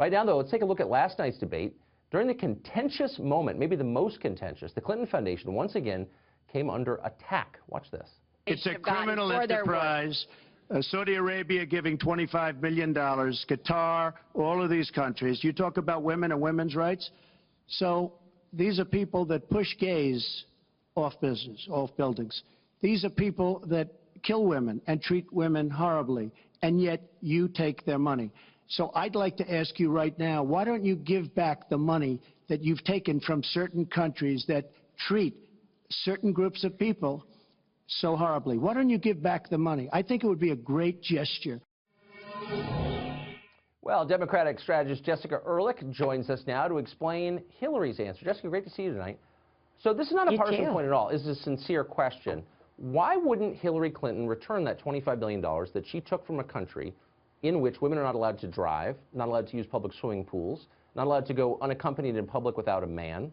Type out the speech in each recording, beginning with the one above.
Right now, though, let's take a look at last night's debate. During the contentious moment, maybe the most contentious, the Clinton Foundation once again came under attack. Watch this. It's a criminal enterprise. Saudi Arabia giving $25 million, Qatar, all of these countries. You talk about women and women's rights. So these are people that push gays off business, off buildings. These are people that kill women and treat women horribly, and yet you take their money. So I'd like to ask you right now, why don't you give back the money that you've taken from certain countries that treat certain groups of people so horribly? Why don't you give back the money? I think it would be a great gesture. Well, Democratic strategist Jessica Ehrlich joins us now to explain Hillary's answer. Jessica, great to see you tonight. So this is not a partisan point at all. This is a sincere question. Why wouldn't Hillary Clinton return that $25 billion that she took from a country in which women are not allowed to drive, not allowed to use public swimming pools, not allowed to go unaccompanied in public without a man,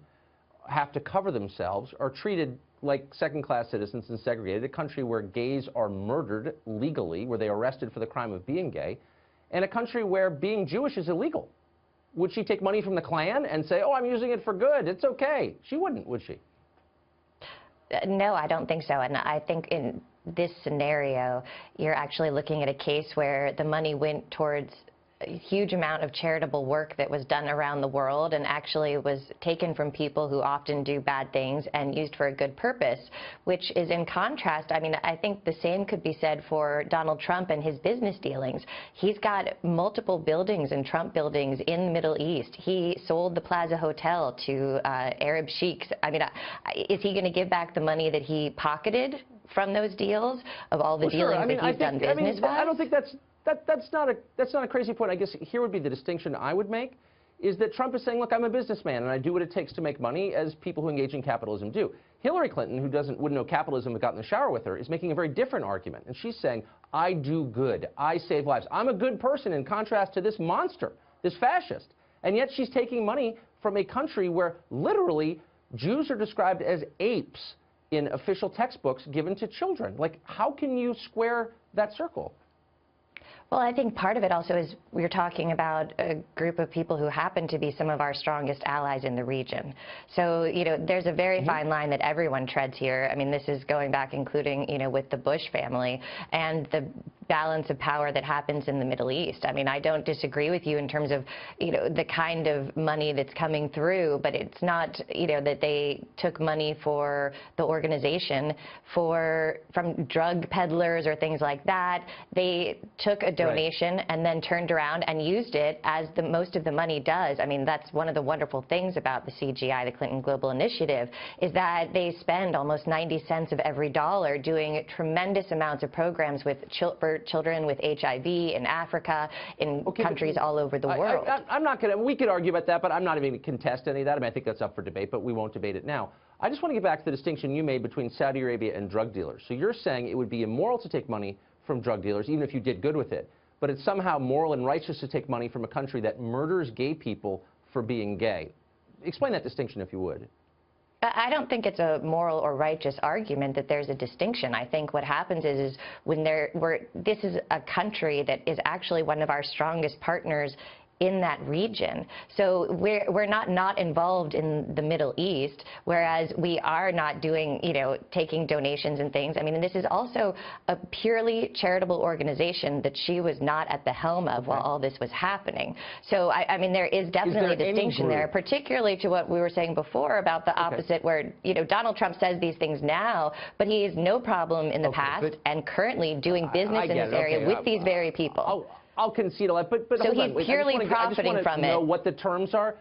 have to cover themselves, are treated like second-class citizens and segregated, a country where gays are murdered legally, where they are arrested for the crime of being gay, and a country where being Jewish is illegal? Would she take money from the Klan and say, oh, I'm using it for good, it's okay? She wouldn't, would she? No, I don't think so. And I think in this scenario, you're actually looking at a case where the money went towards a huge amount of charitable work that was done around the world and actually was taken from people who often do bad things and used for a good purpose, which is in contrast. I mean, I think the same could be said for Donald Trump and his business dealings. He's got multiple buildings and Trump buildings in the Middle East. He sold the Plaza Hotel to Arab sheiks. I mean, is he going to give back the money that he pocketed from those deals, of all the dealings that he's done business-wise? I don't think that's not a crazy point. I guess here would be the distinction I would make, is that Trump is saying, look, I'm a businessman and I do what it takes to make money, as people who engage in capitalism do. Hillary Clinton, who wouldn't know capitalism but got in the shower with her, is making a very different argument. And she's saying, I do good. I save lives. I'm a good person in contrast to this monster, this fascist. And yet she's taking money from a country where literally Jews are described as apes in official textbooks given to children. Like, how can you square that circle? Well, I think part of it also is we're talking about a group of people who happen to be some of our strongest allies in the region. So, you know, there's a very fine line that everyone treads here. I mean, this is going back, including, you know, with the Bush family and the balance of power that happens in the Middle East. I mean, I don't disagree with you in terms of, you know, the kind of money that's coming through, but it's not, you know, that they took money for the organization from drug peddlers or things like that. They took a donation and then turned around and used it as most of the money does. I mean, that's one of the wonderful things about the CGI, the Clinton Global Initiative, is that they spend almost 90 cents of every dollar doing tremendous amounts of programs for children with HIV in Africa, in countries all over the world. I'm not going to, we could argue about that, but I'm not even going to contest any of that. I mean, I think that's up for debate, but we won't debate it now. I just want to get back to the distinction you made between Saudi Arabia and drug dealers. So you're saying it would be immoral to take money from drug dealers, even if you did good with it, but it's somehow moral and righteous to take money from a country that murders gay people for being gay. Explain that distinction, if you would. I don't think it's a moral or righteous argument that there's a distinction. I think what happens is when this is a country that is actually one of our strongest partners in that region. So we're not involved in the Middle East, whereas we are not doing, you know, taking donations and things. I mean, and this is also a purely charitable organization that she was not at the helm of while all this was happening. So, I mean, there is definitely a distinction there, particularly to what we were saying before about the opposite, where, you know, Donald Trump says these things now, but he has no problem in the past and currently doing business in this area with these very people. I'll concede a lot, but so he's purely profiting from it. Know what the terms are,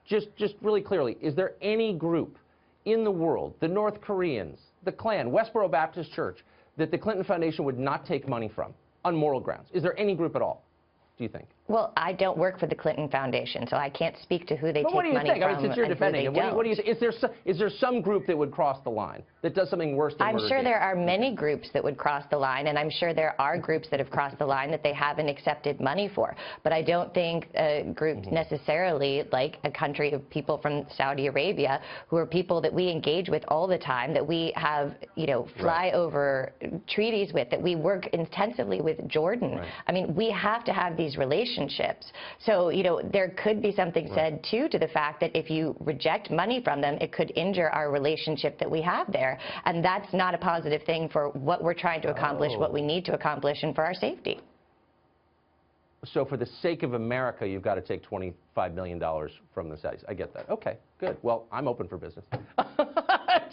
just really clearly. Is there any group in the world, the North Koreans, the Klan, Westboro Baptist Church, that the Clinton Foundation would not take money from on moral grounds? Is there any group at all, do you think? Well, I don't work for the Clinton Foundation, so I can't speak to who they take money from. What do you think? I mean, since you're defending it, what do you think? Is there some group that would cross the line, that does something worse than murder? I'm sure there are many groups that would cross the line, and I'm sure there are groups that have crossed the line that they haven't accepted money for. But I don't think a group necessarily like a country of people from Saudi Arabia, who are people that we engage with all the time, that we have, you know, flyover treaties with, that we work intensively with Jordan. I mean, we have to have these relations relationships. So, there could be something said, too, to the fact that if you reject money from them, it could injure our relationship that we have there. And that's not a positive thing for what we're trying to accomplish, what we need to accomplish, and for our safety. So for the sake of America, you've got to take $25 million from the Saudis. I get that. Okay, good. Well, I'm open for business.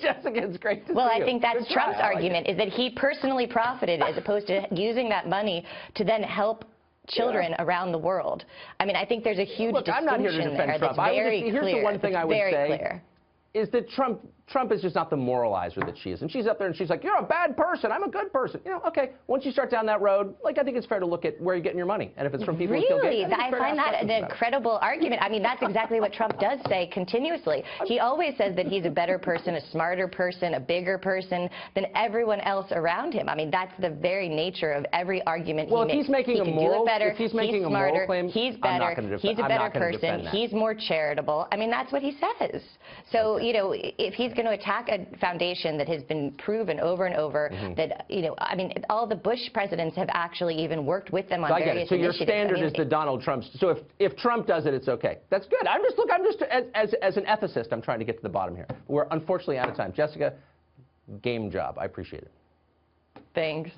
Jessica, it's great to see you. Well, I think that's Trump's argument, is that he personally profited as opposed to using that money to then help children around the world. I mean, I think there's a huge distinction I'm not here to defend there Trump. that's very clear. Here's the one thing I would say. Clear. Is that Trump is just not the moralizer that she is. And she's up there and she's like, you're a bad person. I'm a good person. Okay, once you start down that road, I think it's fair to look at where you're getting your money. And if it's from people who feel Really? I find that an incredible argument. I mean, that's exactly what Trump does say continuously. He always says that he's a better person, a smarter person, a bigger person than everyone else around him. I mean, that's the very nature of every argument he makes. If he's making he's a smarter, claim, he's better, he's a better person, he's more charitable. I mean, that's what he says. So, if he's going to attack a foundation that has been proven over and over that, I mean, all the Bush presidents have actually even worked with them on various initiatives. So your standard is the Donald Trump's. So if Trump does it, it's okay. That's good. I'm just as an ethicist, I'm trying to get to the bottom here. We're unfortunately out of time. Jessica, game job. I appreciate it. Thanks.